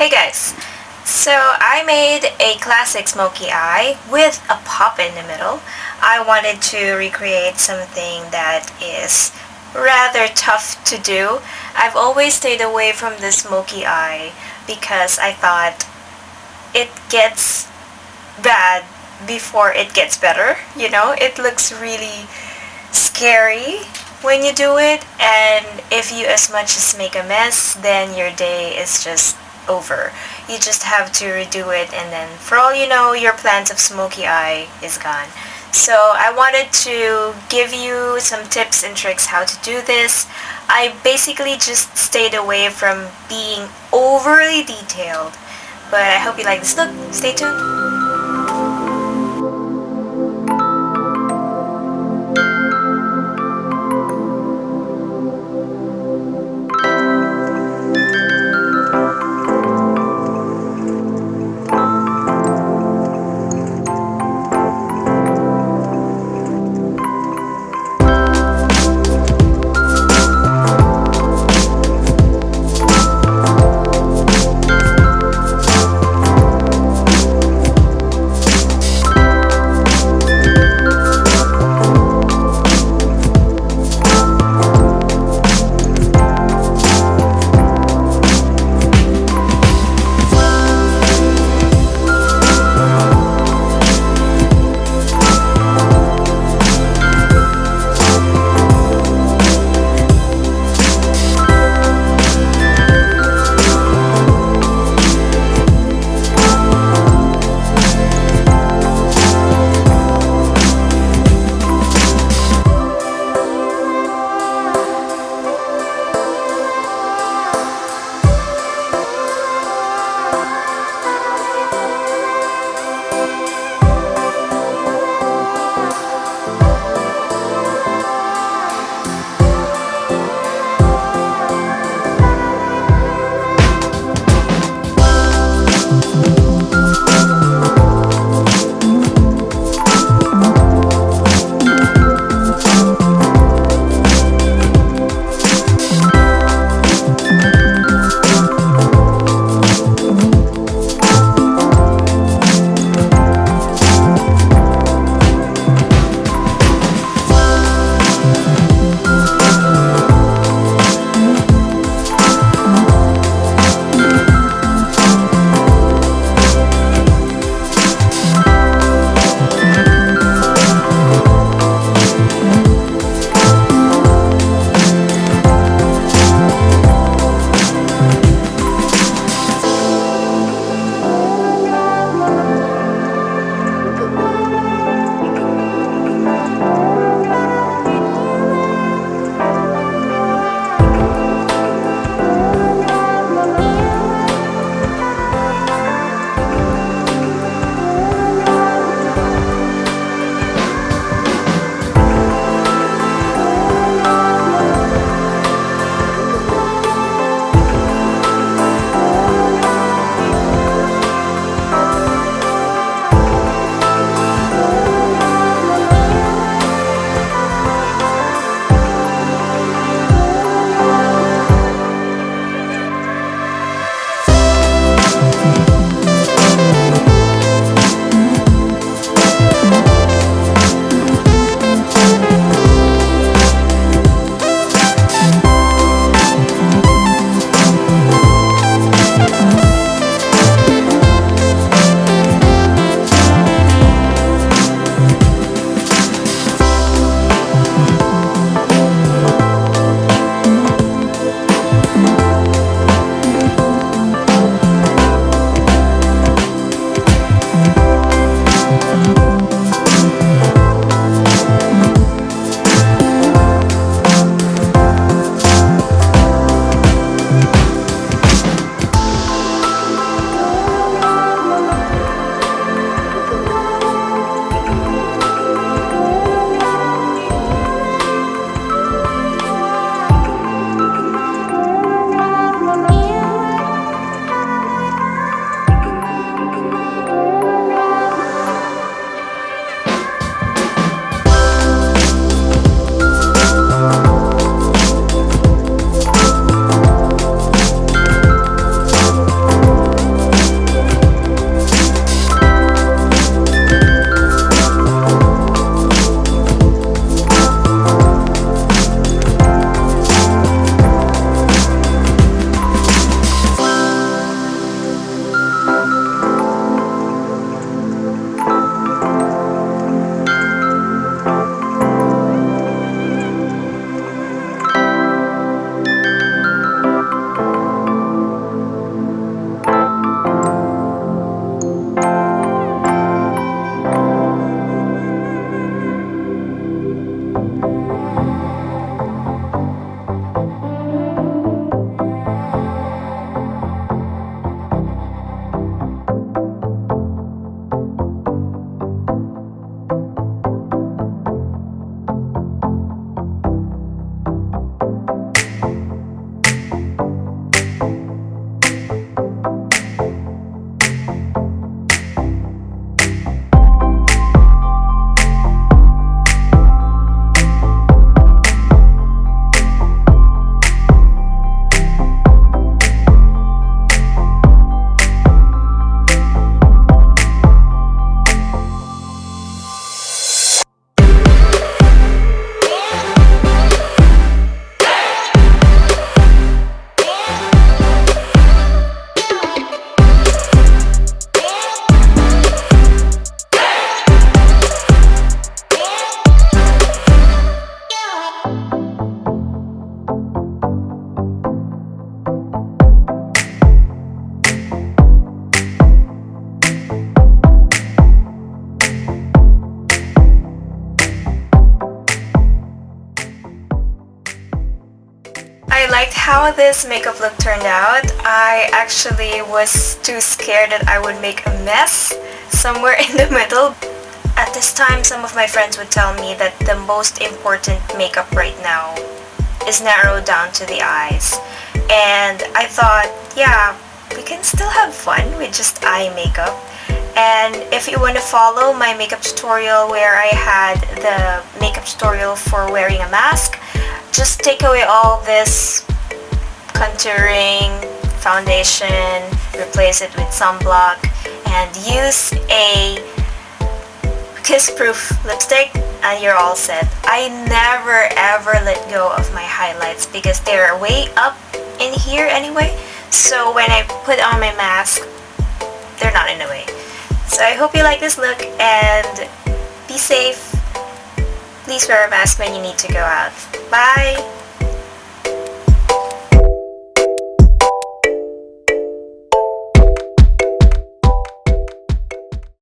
Hey guys, so I made a classic smoky eye with a pop in the middle. I wanted to recreate something that is rather tough to do. I've always stayed away from the smoky eye because I thought it gets bad before it gets better. You know, it looks really scary when you do it, and if you as much as make a mess, then your day is just over. You just have to redo it, and then for all you know, your plans of smoky eye is gone. So I wanted to give you some tips and tricks how to do this. I basically just stayed away from being overly detailed, but I hope you like this look. Stay tuned. how this makeup look turned out. I actually was too scared that I would make a mess somewhere in the middle. At this time, some of my friends would tell me that the most important makeup right now is narrowed down to the eyes. And I thought, yeah, we can still have fun with just eye makeup. And if you want to follow my makeup tutorial where I had the makeup tutorial for wearing a mask, just take away all this contouring, foundation, replace it with sunblock, and use a kiss-proof lipstick and you're all set. I never ever let go of my highlights because they're way up in here anyway, so when I put on my mask, they're not in the way. So I hope you like this look and be safe. Please wear a mask when you need to go out. Bye!